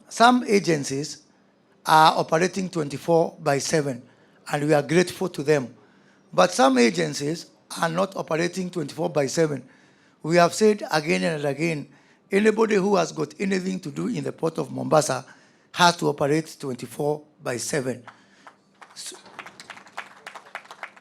Some agencies are operating 24/7, and we are grateful to them. But some agencies are not operating 24/7. We have said again and again, anybody who has got anything to do in the port of Mombasa has to operate 24/7.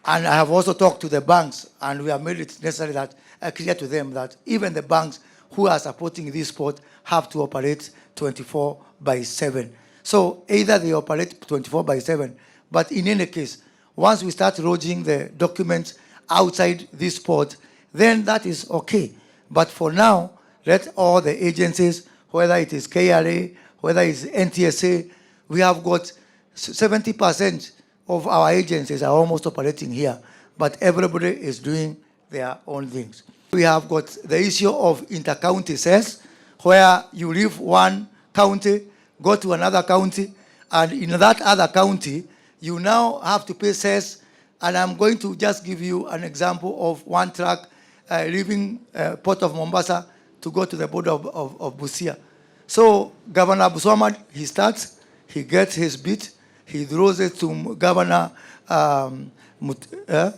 And I have also talked to the banks, and we have made it necessary that clear to them that even the banks who are supporting this port have to operate 24/7. So either they operate 24/7, but in any case, once we start lodging the documents outside this port, then that is okay. But for now, let all the agencies, whether it is KRA, whether it's NTSA, we have got 70% of our agencies are almost operating here, but everybody is doing their own things. We have got the issue of inter-county cess, where you leave one county, go to another county, and in that other county, you now have to pay cess. And I'm going to just give you an example of one truck leaving Port of Mombasa to go to the border of Busia. So Governor Buswamad, he starts, he gets his bit, he throws it to Governor Taita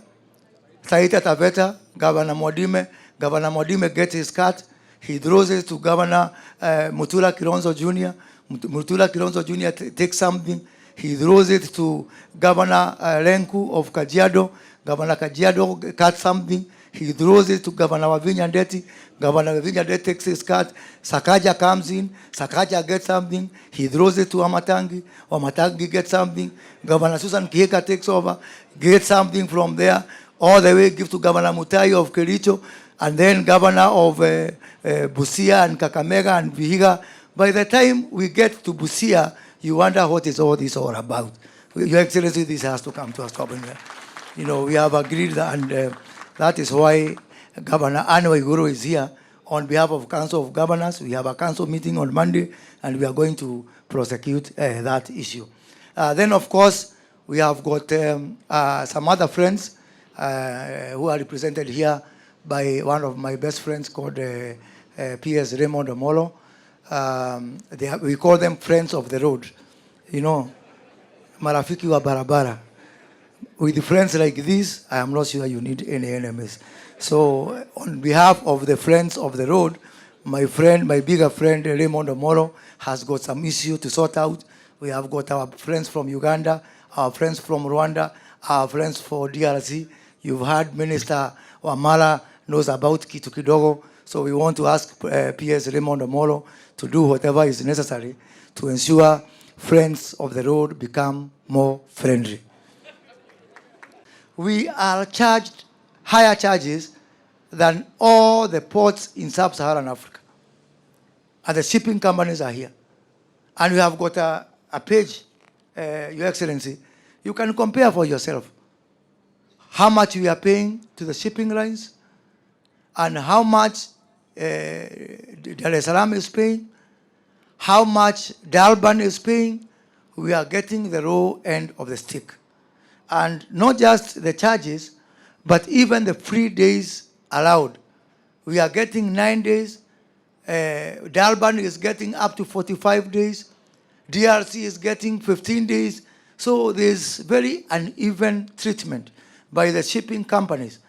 Taveta, Governor Modime. Governor Modime gets his cut, he throws it to Governor Mutula Kilonzo Jr. Mutula Kilonzo Jr. takes something, he throws it to Governor Lenku of Kajiado. Governor Kajiado cuts something, he throws it to Governor Wavinya Ndeti. Governor Wavinya Ndeti takes his cut. Sakaja comes in, Sakaja gets something, he throws it to Wamatangi. Wamatangi gets something. Governor Susan Kiheka takes over, gets something from there, all the way give to Governor Mutai of Kericho, and then Governor of Busia and Kakamega and Vihiga. By the time we get to Busia, you wonder what is all this all about. Your Excellency, this has to come to a stop. You know, we have agreed that, and that is why Governor Anwar Iguru is here on behalf of Council of Governors. We have a council meeting on Monday, and we are going to prosecute that issue. Then, of course, we have got some other friends who are represented here by one of my best friends called P.S. Raymond Omolo. We call them friends of the road. You know, marafiki wa barabara. With friends like this, I am not sure you need any enemies. So on behalf of the friends of the road, my bigger friend Raymond Omolo has got some issue to sort out. We have got our friends from Uganda, our friends from Rwanda, our friends for DRC. You've heard Minister Wamala knows about Kitu Kidogo. So we want to ask P.S. Raymond Omolo to do whatever is necessary to ensure friends of the road become more friendly. We are charged higher charges than all the ports in sub-Saharan Africa. And the shipping companies are here. And we have got a page, Your Excellency. You can compare for yourself how much we are paying to the shipping lines and how much Dar es Salaam is paying, how much Durban is paying. We are getting the raw end of the stick. And not just the charges, but even the free days allowed. We are getting 9 days. Durban is getting up to 45 days. DRC is getting 15 days. So there's very uneven treatment by the shipping companies.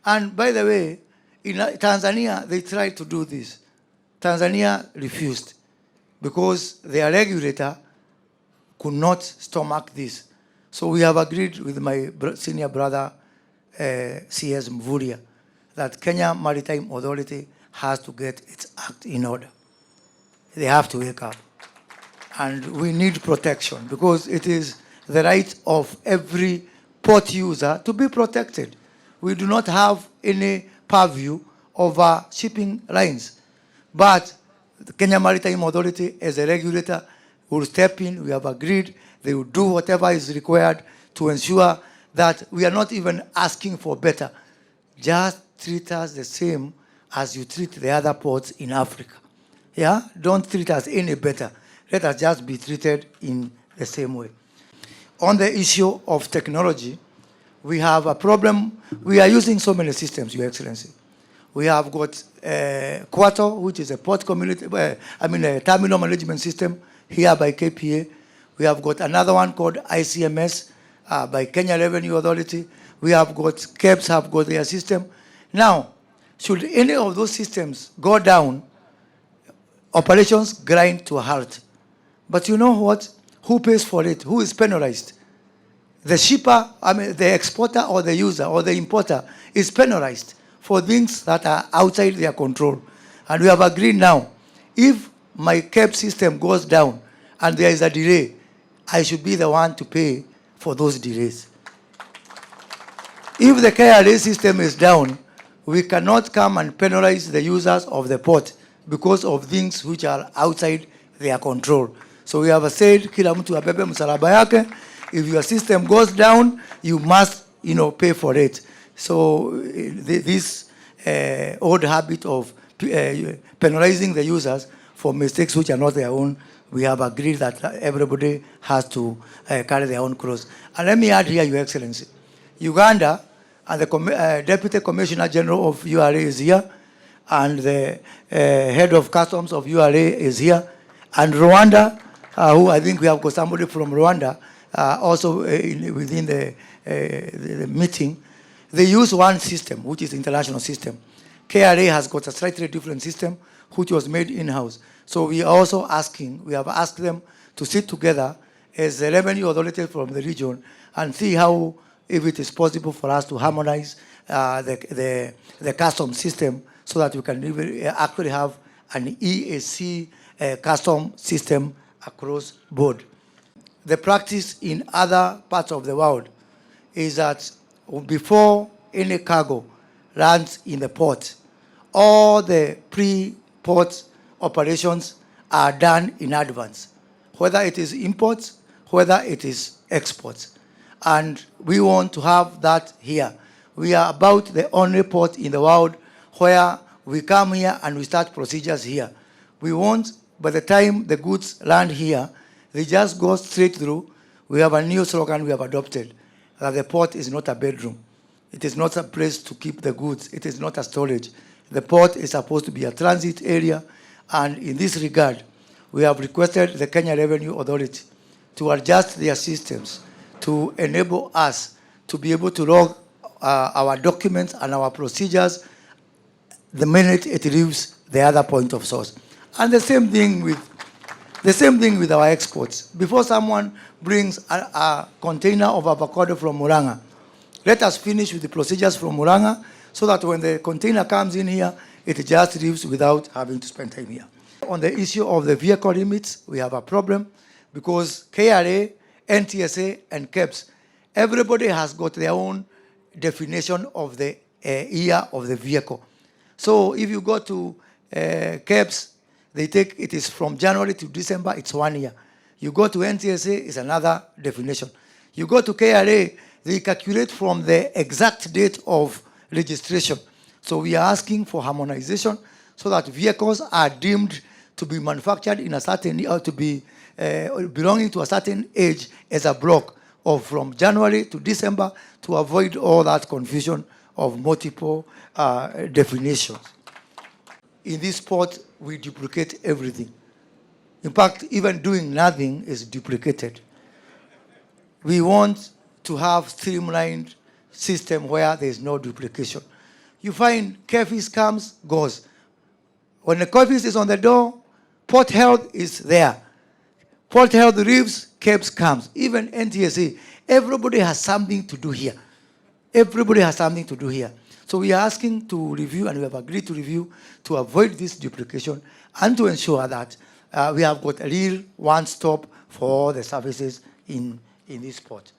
And by the way, in Tanzania, they tried to do this. Tanzania refused because their regulator could not stomach this. So we have agreed with my senior brother, C.S. Mvurya, that Kenya Maritime Authority has to get its act in order. They have to wake up. And we need protection because it is the right of every port user to be protected. We do not have any purview over shipping lines. But the Kenya Maritime Authority, as a regulator, will step in. We have agreed they will do whatever is required to ensure that we are not even asking for better. Just treat us the same as you treat the other ports in Africa. Yeah? Don't treat us any better. Let us just be treated in the same way. On the issue of technology, we have a problem. We are using so many systems, Your Excellency. We have got Kwato, which is a port community, a terminal management system here by KPA. We have got another one called ICMS by Kenya Revenue Authority. We have got KEBS have got their system. Now, should any of those systems go down, operations grind to a halt. But you know what? Who pays for it? Who is penalized? The shipper, the exporter or the user or the importer is penalized for things that are outside their control. And we have agreed now, if my KEB system goes down and there is a delay, I should be the one to pay for those delays. If the KRA system is down, we cannot come and penalize the users of the port because of things which are outside their control. So we have said, kila mtu abebe msalaba yake. If your system goes down, you must, pay for it. So this old habit of penalizing the users for mistakes which are not their own, we have agreed that everybody has to carry their own cross. And let me add here, Your Excellency, Uganda and the Deputy Commissioner General of URA is here, and the head of customs of URA is here, and Rwanda, who I think we have got somebody from Rwanda also within the meeting. They use one system, which is the international system. KRA has got a slightly different system, which was made in-house. So we are also we have asked them to sit together as a revenue authority from the region and see how, if it is possible for us to harmonize the custom system so that we can actually have an EAC custom system across board. The practice in other parts of the world is that before any cargo lands in the port, all the pre-port operations are done in advance, whether it is imports, whether it is exports. And we want to have that here. We are about the only port in the world where we come here and we start procedures here. We want, by the time the goods land here, they just go straight through. We have a new slogan we have adopted, that the port is not a bedroom. It is not a place to keep the goods. It is not a storage. The port is supposed to be a transit area, and in this regard, we have requested the Kenya Revenue Authority to adjust their systems to enable us to be able to log our documents and our procedures the minute it leaves the other point of source. And the same thing with our exports. Before someone brings a container of avocado from Muranga, let us finish with the procedures from Muranga so that when the container comes in here, it just leaves without having to spend time here. On the issue of the vehicle limits, we have a problem because KRA, NTSA, and KEBS, everybody has got their own definition of the year of the vehicle. So if you go to KEBS, it is from January to December, it's 1 year. You go to NTSA, it's another definition. You go to KRA, they calculate from the exact date of registration. So we are asking for harmonization so that vehicles are deemed to be manufactured in a certain, or to be belonging to a certain age as a block of from January to December to avoid all that confusion of multiple definitions. In this sport, we duplicate everything. In fact, even doing nothing is duplicated. We want to have streamlined system where there is no duplication. You find KEFIS comes, goes. When the KEFIS is on the door, Port Health is there. Port Health leaves, KEBS comes. Even NTSA, everybody has something to do here. Everybody has something to do here. So we are asking to review, and we have agreed to review, to avoid this duplication and to ensure that we have got a real one-stop for all the services in this port.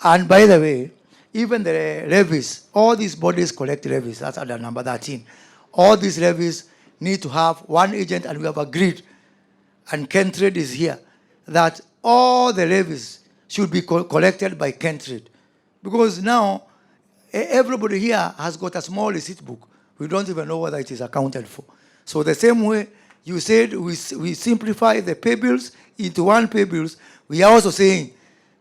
And by the way, even the levies, all these bodies collect levies, that's under number 13. All these levies need to have one agent, and we have agreed, and Kentrade is here, that all the levies should be collected by Kentrade. Because now, everybody here has got a small receipt book. We don't even know whether it is accounted for. So the same way you said we simplify the pay bills into one pay bills, we are also saying,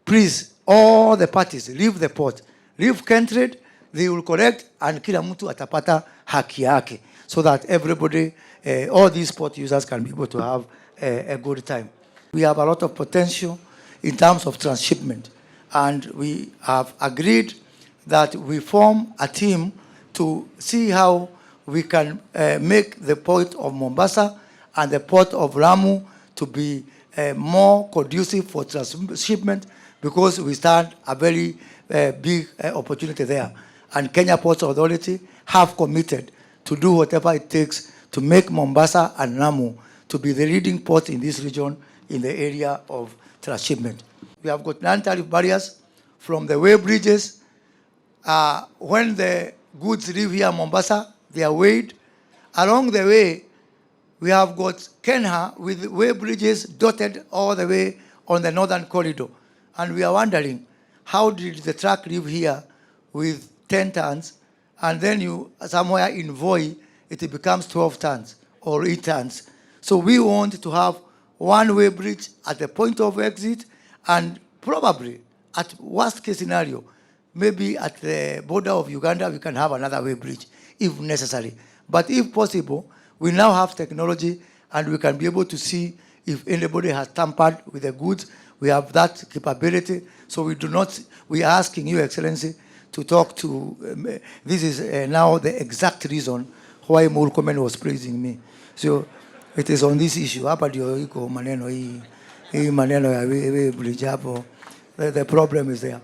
please, all the parties, leave the port. Leave Kentrade, they will correct and kila mtu atapata haki yake, so that everybody, all these port users can be able to have a good time. We have a lot of potential in terms of transshipment, and we have agreed that we form a team to see how we can make the port of Mombasa and the port of Lamu to be more conducive for transshipment, because we stand a very big opportunity there. And Kenya Ports Authority have committed to do whatever it takes to make Mombasa and Lamu to be the leading port in this region in the area of transshipment. We have got non-tariff barriers from the way bridges. When the goods leave here in Mombasa, they are weighed. Along the way, we have got Kenya with way bridges dotted all the way on the northern corridor. And we are wondering, how did the truck leave here with 10 tons, and then you somewhere in Voi, it becomes 12 tons or 8 tons. So we want to have one-way bridge at the point of exit, and probably, at worst case scenario, maybe at the border of Uganda, we can have another way bridge if necessary. But if possible, we now have technology, and we can be able to see if anybody has tampered with the goods. We have that capability, so we are asking you, Excellency, to talk to, this is now the exact reason why Murkomen was praising me. So it is on this issue. Hapa ndio iko maneno hii maneno ya bridge hapo. The problem is there.